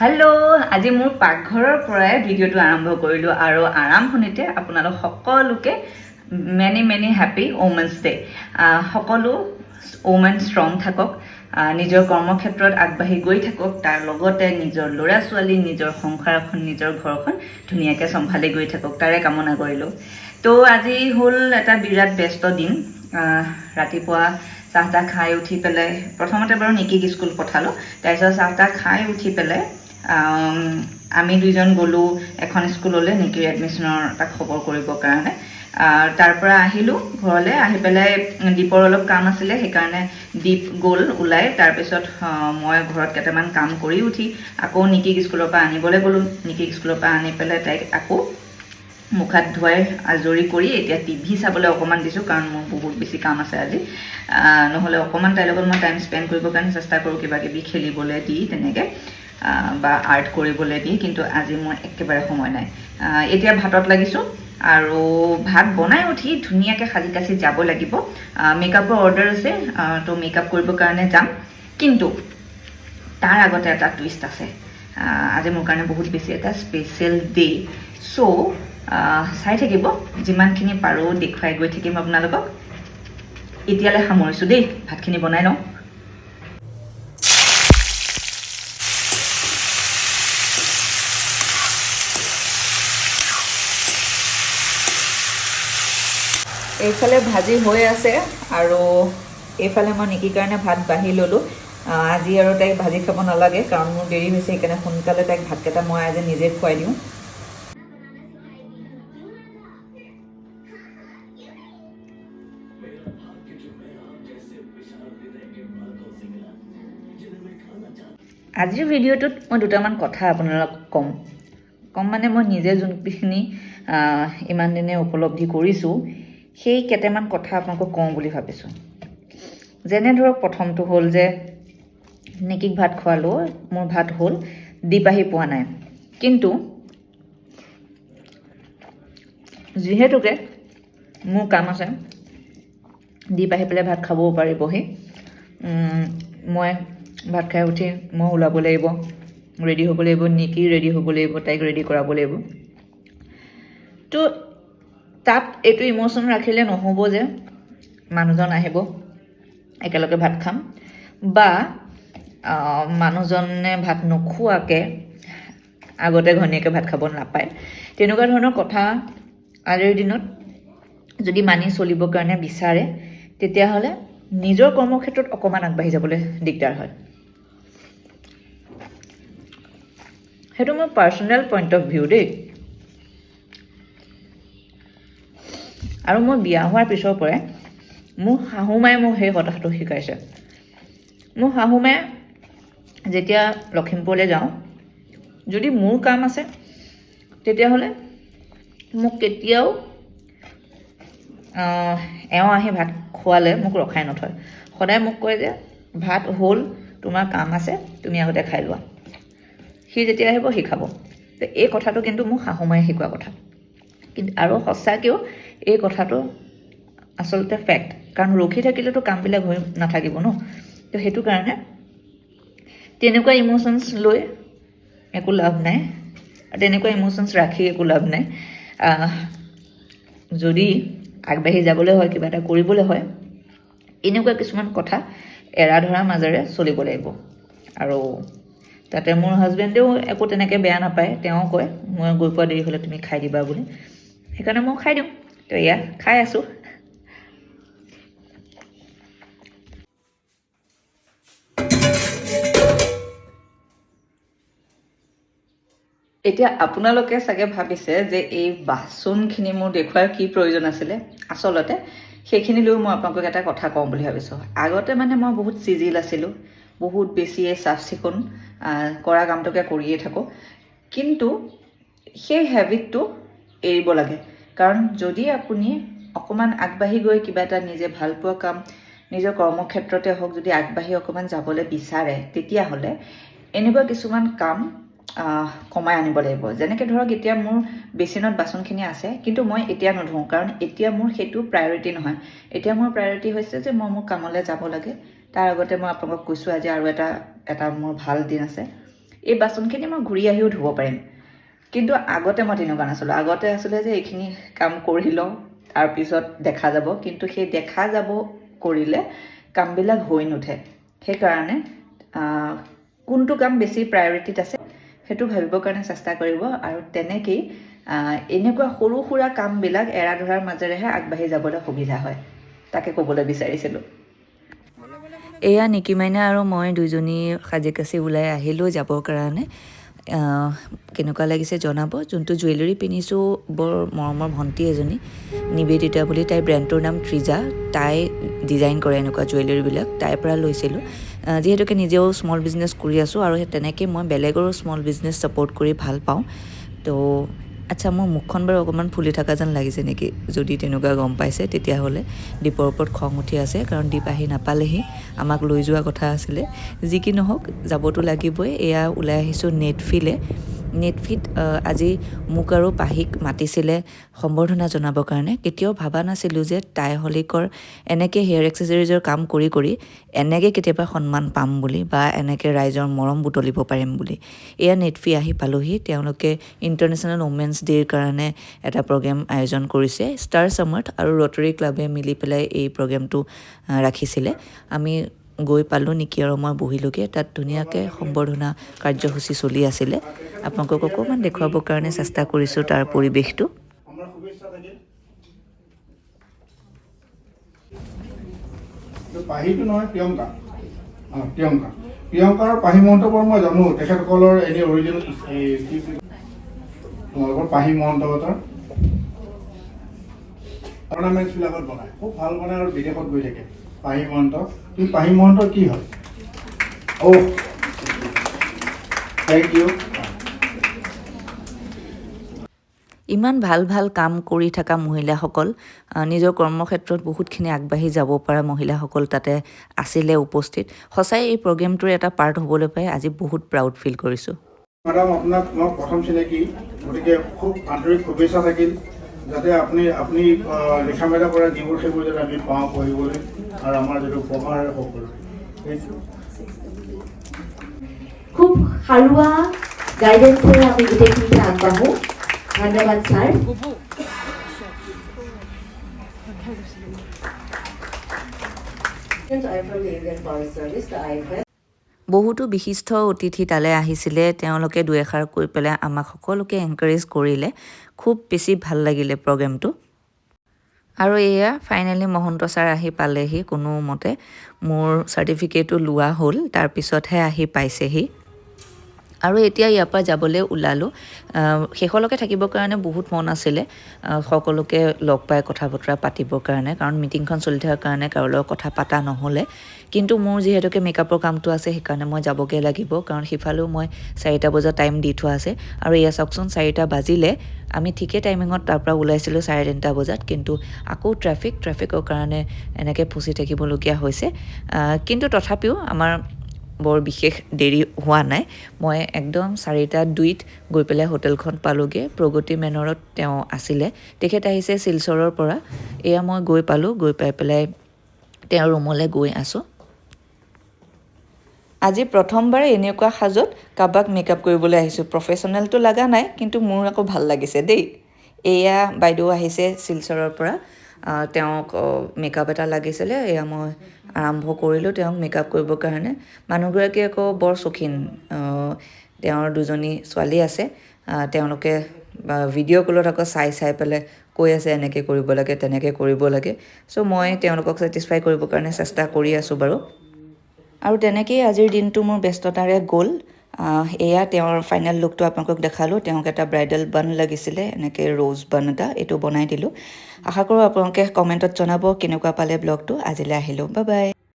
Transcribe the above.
Hello' আজি মোৰ পাকঘৰৰ পৰাই ভিডিঅ'টো আৰম্ভ কৰিলোঁ আৰু আৰম্ভণিতে আপোনালোক সকলোকে মেনি হেপী ওমেন্স ডে। সকলো ওমেন ষ্ট্ৰং থাকক, নিজৰ কৰ্মক্ষেত্ৰত আগবাঢ়ি গৈ থাকক, তাৰ লগতে নিজৰ ল'ৰা ছোৱালী, নিজৰ সংসাৰখন, নিজৰ ঘৰখন ধুনীয়াকৈ চম্ভালি গৈ থাকক, তাৰে কামনা কৰিলোঁ। তো আজি হ'ল এটা বিৰাট ব্যস্ত দিন। ৰাতিপুৱা চাহ তাহ খাই উঠি পেলাই প্ৰথমতে বাৰু নিকিক স্কুল পঠালোঁ, তাৰপিছত চাহ তাহ খাই উঠি পেলাই আমি দুইজন গ'লোঁ এখন স্কুললৈ নিকিৰ এডমিশ্যনৰ তাক খবৰ কৰিবৰ কাৰণে। তাৰ পৰা আহিলোঁ ঘৰলৈ, আহি পেলাই দীপৰ অলপ কাম আছিলে, সেইকাৰণে দীপ গ'ল ওলাই। তাৰপিছত মই ঘৰত কেইটামান কাম কৰি উঠি আকৌ নিকিক স্কুলৰ পৰা আনিবলৈ গ'লোঁ। নিকিক স্কুলৰ পৰা আনি পেলাই তাইক আকৌ মুখ হাত ধুৱাই আজৰি কৰি এতিয়া টিভি চাবলৈ অকণমান দিছোঁ, কাৰণ মোৰ বহুত বেছি কাম আছে আজি। নহ'লে অকণমান তাইৰ লগত মই টাইম স্পেণ্ড কৰিবৰ কাৰণে চেষ্টা কৰোঁ, কিবা কিবি খেলিবলৈ দি তেনেকৈ বা আৰ্ট কৰিবলৈ দি, কিন্তু আজি মোৰ একেবাৰে সময় নাই। এতিয়া ভাতত লাগিছোঁ আৰু ভাত বনাই উঠি ধুনীয়াকৈ সাজি কাচি যাব লাগিব। মেকআপৰ অৰ্ডাৰ আছে, তো মেকআপ কৰিবৰ কাৰণে যাম, কিন্তু তাৰ আগতে এটা টুইষ্ট আছে। আজি মোৰ কাৰণে বহুত বেছি এটা স্পেচিয়েল ডে'। চ' চাই থাকিব, যিমানখিনি পাৰোঁ দেখুৱাই গৈ থাকিম আপোনালোকক। এতিয়ালৈ সামৰিছোঁ দেই, ভাতখিনি বনাই লওঁ। এইফালে ভাজি হৈ আছে আৰু এইফালে মই নিকিৰ কাৰণে ভাত বাঢ়ি ল'লোঁ। আজি আৰু তাইক ভাজি খাব নালাগে, কাৰণ মোৰ দেৰি হৈছে, সেইকাৰণে সোনকালে তাইক ভাতকেইটা মই আজি নিজে খুৱাই দিওঁ। আজিৰ ভিডিঅ'টোত মই দুটামান কথা আপোনালোকক ক'ম মানে মই নিজে যোনখিনি ইমান দিনে উপলব্ধি কৰিছোঁ, সেই কেইটামান কথা আপোনালোকক কওঁ বুলি ভাবিছোঁ। যেনে ধৰক, প্ৰথমটো হ'ল যে নিকিক ভাত খোৱালোঁ, মোৰ ভাত হ'ল, দীপ আহি পোৱা নাই। কিন্তু যিহেতুকে মোৰ কাম আছে, দীপ আহি পেলাই ভাত খাবও পাৰিবহি। মই ভাত খাই উঠি মই ওলাব লাগিব, ৰেডি হ'ব লাগিব, নিকি ৰেডি হ'ব লাগিব, তাইক ৰেডি কৰাব লাগিব। তো তাত এইটো ইম'শ্যন ৰাখিলে নহ'ব যে মানুহজন আহিব একেলগে ভাত খাম, বা মানুহজনে ভাত নোখোৱাকৈ আগতে ঘনীয়াকৈ ভাত খাব নাপায়। তেনেকুৱা ধৰণৰ কথা আজিৰ দিনত যদি মানি চলিবৰ কাৰণে বিচাৰে, তেতিয়াহ'লে নিজৰ কৰ্মক্ষেত্ৰত অকণমান আগবাঢ়ি যাবলৈ দিগদাৰ হয়। সেইটো মোৰ পাৰ্চনেল পইণ্ট অফ ভিউ দেই। আৰু মই বিয়া হোৱাৰ পিছৰ পৰাই মোৰ শাহুমায়ে মোক সেই কথাটো শিকাইছে। মোৰ শাহুমায়ে যেতিয়া লখিমপুৰলৈ যাওঁ, যদি মোৰ কাম আছে, তেতিয়াহ'লে মোক কেতিয়াও এওঁ আহি ভাত খোৱালে মোক ৰখাই নথয়। সদায় মোক কয় যে ভাত হ'ল, তোমাৰ কাম আছে, তুমি আগতে খাই লোৱা। সি যেতিয়া আহিব সি খাব। তো এই কথাটো কিন্তু মোক শাহুমায়ে শিকোৱা কথা। কিন্তু আৰু সঁচাকৈও এই কথাটো আচলতে ফেক্ট, কাৰণ ৰখি থাকিলেতো কামবিলাক হৈ নাথাকিব ন। তো সেইটো কাৰণে তেনেকুৱা ইম'শ্যনছ লৈ একো লাভ নাই, তেনেকুৱা ইম'শ্যনছ ৰাখি একো লাভ নাই। যদি আগবাঢ়ি যাবলৈ হয়, কিবা এটা কৰিবলৈ হয়, এনেকুৱা কিছুমান কথা এৰা ধৰাৰ মাজেৰে চলিব লাগিব। আৰু তাতে মোৰ হাজবেণ্ডেও একো তেনেকৈ বেয়া নাপায়, তেওঁ কয় মই গৈ পোৱা দেৰি হ'লে তুমি খাই দিবা বুলি, সেইকাৰণে মই খাই দিওঁ। তো এয়া খাই আছোঁ। এতিয়া আপোনালোকে চাগে ভাবিছে যে এই বাচনখিনি মোৰ দেখুৱাৰ কি প্ৰয়োজন আছিলে। আচলতে সেইখিনি লৈ মই আপোনালোকক এটা কথা কওঁ বুলি ভাবিছোঁ। আগতে মানে মই বহুত চিজিল আছিলোঁ, বহুত বেছিয়ে চাফ চিকুণ, কৰা কামটোকে কৰিয়ে থাকোঁ। কিন্তু সেই হেবিটটো এৰিব লাগে, কাৰণ যদি আপুনি অকণমান আগবাঢ়ি গৈ কিবা এটা নিজে ভাল পোৱা কাম, নিজৰ কৰ্মক্ষেত্ৰতে হওক, যদি আগবাঢ়ি অকণমান যাবলৈ বিচাৰে, তেতিয়াহ'লে এনেকুৱা কিছুমান কাম কমাই আনিব লাগিব। যেনেকৈ ধৰক, এতিয়া মোৰ বেচিনত বাচনখিনি আছে, কিন্তু মই এতিয়া নধুওঁ, কাৰণ এতিয়া মোৰ সেইটো প্ৰায়ৰিটি নহয়। এতিয়া মোৰ প্ৰায়ৰিটি হৈছে যে মই মোৰ কামলৈ যাব লাগে। তাৰ আগতে মই আপোনালোকক কৈছোঁ আজি আৰু এটা মোৰ ভাল দিন আছে। এই বাচনখিনি মই ঘূৰি আহিও ধুব পাৰিম কিন্তু আগতে মই তেনেকুৱা নাছিলোঁ আগতে আছিলে যে এইখিনি কাম কৰি লওঁ তাৰপিছত দেখা যাব কিন্তু সেই দেখা যাব কৰিলে কামবিলাক হৈ নুঠে সেইকাৰণে কোনটো কাম বেছি প্ৰায়ৰিটিত আছে সেইটো ভাবিবৰ কাৰণে চেষ্টা কৰিব আৰু তেনেকেই এনেকুৱা সৰু সুৰা কামবিলাক এৰা ধৰাৰ মাজেৰেহে আগবাঢ়ি যাবলৈ সুবিধা হয় তাকে ক'বলৈ বিচাৰিছিলোঁ এয়া নিকি মাইনা আৰু মই দুইজনী সাজি কাচি ওলাই আহিলোঁ যাবৰ কাৰণে কেনেকুৱা লাগিছে জনাব যোনটো জুৱেলাৰী পিন্ধিছোঁ বৰ মৰমৰ ভণ্টি এজনী নিবেদিতা বুলি তাইৰ ব্ৰেণ্ডটোৰ নাম ত্ৰিজা তাই ডিজাইন কৰে এনেকুৱা জুৱেলাৰীবিলাক তাইৰ পৰা লৈছিলোঁ যিহেতুকে নিজেও স্মল বিজনেছ কৰি আছোঁ আৰু তেনেকৈ মই বেলেগৰো স্মল বিজনেছ ছাপোৰ্ট কৰি ভাল পাওঁ তো আচ্ছা মোৰ মুখখন বাৰু অকণমান ফুলি থকা যেন লাগিছে নেকি যদি তেনেকুৱা গম পাইছে তেতিয়াহ'লে দীপৰ ওপৰত খং উঠি আছে কাৰণ দীপ আহি নাপালেহি আমাক লৈ যোৱা কথা আছিলে যি কি নহওক যাবতো লাগিবই এয়া ওলাই আহিছোঁ নেটফিট আজি মোক আৰু পাহিক মাতিছিলে সম্বৰ্ধনা জনাবৰ কাৰণে কেতিয়াও ভাবা নাছিলোঁ যে তাই হলিকৰ এনেকৈ হেয়াৰ এক্সেছৰিজৰ কাম কৰি কৰি এনেকৈ কেতিয়াবা সন্মান পাম বুলি বা এনেকৈ ৰাইজৰ মৰম বুটলিব পাৰিম বুলি এয়া নেটফি আহি পালোহি তেওঁলোকে ইণ্টাৰনেশ্যনেল ওমেন্স ডে'ৰ কাৰণে এটা প্ৰগ্ৰেম আয়োজন কৰিছে ষ্টাৰ সামাৰ্থ আৰু ৰটাৰী ক্লাবে মিলি পেলাই এই প্ৰগ্ৰেমটো ৰাখিছিলে আমি গৈ পালোঁ নিকি আৰু মই বহিলোঁগৈ তাত ধুনীয়াকৈ সম্বৰ্ধনা কাৰ্যসূচী চলি আছিলে আপোনালোকক অকণমান দেখুৱাবৰ কাৰণে চেষ্টা কৰিছোঁ তাৰ পৰিৱেশটো পাহিটো নহয় প্ৰিয়ংকা আৰু পাহি মহন্তকৰ মই জানো তেখেতসকলৰ এনে অৰিজিনেল তোমালোকৰ পাহি মহন্তকতৰ অৰ্ণামেণ্টছবিলাকত বনায় খুব ভাল বনায় আৰু বিদেশত গৈ থাকে পাহি মহন্ত তুমি পাহি মহন্তৰ কি হয় থেংক ইউ ইমান ভাল ভাল কাম কৰি থকা মহিলাসকল নিজৰ কৰ্মক্ষেত্ৰত বহুতখিনি আগবাঢ়ি যাব পৰা মহিলাসকল তাতে আছিলে উপস্থিত সঁচাই এই প্ৰগ্ৰেমটোৰ এটা পাৰ্ট হ'বলৈ পাই আজি বহুত প্ৰাউড ফিল কৰিছোঁ মেডাম আপোনাক মই প্ৰথম চিনাকি গতিকে খুব আন্তৰিক শুভেচ্ছা থাকিল যাতে আপুনি লিখা মেলা কৰা যিবোৰ সেইবোৰ যাতে আমি পাওঁ পঢ়িবলৈ আৰু আমাৰ যিটো উপহাৰ সকলো খুব সাৰুৱা গাইডেন্সেৰে আমি গোটেইখিনিতে আগবাঢ়োঁ ধন্যবাদ ছাৰ বহুতো বিশিষ্ট অতিথি তালৈ আহিছিলে তেওঁলোকে দুই এষাৰ কৈ পেলাই আমাক সকলোকে এনকাৰেজ কৰিলে খুব বেছি ভাল লাগিলে প্ৰগ্ৰেমটো আৰু এয়া ফাইনেলি মহন্ত ছাৰ আহি পালেহি কোনোমতে মোৰ চাৰ্টিফিকেটো লোৱা হ'ল তাৰপিছতহে আহি পাইছেহি আৰু এতিয়া ইয়াৰ পৰা যাবলৈ ওলালোঁ শেষলৈকে থাকিবৰ কাৰণে বহুত মন আছিলে সকলোকে লগ পাই কথা বতৰা পাতিবৰ কাৰণে কাৰণ মিটিংখন চলি থকাৰ কাৰণে কাৰো লগত কথা পতা নহ'লে কিন্তু মোৰ যিহেতুকে মেকআপৰ কামটো আছে সেইকাৰণে মই যাবগৈ লাগিব কাৰণ সিফালেও মই 4টা বজাত টাইম দি থোৱা আছে আৰু এয়া চাওকচোন 4টা বাজিলে আমি ঠিকে টাইমিঙত তাৰ পৰা ওলাইছিলোঁ 3:30 বজাত কিন্তু আকৌ ট্ৰেফিকৰ কাৰণে এনেকৈ ফচি থাকিবলগীয়া হৈছে কিন্তু তথাপিও আমাৰ বৰ বিশেষ দেৰি হোৱা নাই মই একদম 4:02 গৈ পেলাই হোটেলখন পালোঁগৈ প্ৰগতি মেনৰত তেওঁ আছিলে তেখেত আহিছে শিলচৰৰ পৰা এয়া মই গৈ পালোঁ গৈ পাই পেলাই তেওঁৰ ৰুমলৈ গৈ আছোঁ আজি প্ৰথমবাৰ এনেকুৱা সাজত কাবাক মেকআপ কৰিবলৈ আহিছোঁ প্ৰফেশ্যনেলটো লগা নাই কিন্তু মোৰ আকৌ ভাল লাগিছে দেই এয়া বাইদেউ আহিছে শিলচৰৰ পৰা তেওঁক মেকআপ এটা লাগিছিলে এয়া মই আৰম্ভ কৰিলোঁ তেওঁক মেকআপ কৰিবৰ কাৰণে মানুহগৰাকী আকৌ বৰ চখিন তেওঁৰ দুজনী ছোৱালী আছে তেওঁলোকে ভিডিঅ' কলত আকৌ চাই পেলাই কৈ আছে এনেকৈ কৰিব লাগে তেনেকৈ কৰিব লাগে চ' মই তেওঁলোকক ছেটিছফাই কৰিবৰ কাৰণে চেষ্টা কৰি আছোঁ বাৰু আৰু তেনেকেই আজিৰ দিনটো মোৰ ব্যস্ততাৰে গ'ল এয়া তেওঁৰ ফাইনেল লুকটো আপোনালোকক দেখালোঁ তেওঁক এটা ব্ৰাইডেল বান লাগিছিলে এনেকৈ ৰ'জ বান এটা এইটো বনাই দিলোঁ আশা কৰোঁ আপোনালোকে কমেণ্টত জনাব কেনেকুৱা পালে ব্লগটো আজিলৈ আহিলোঁ বাই বাই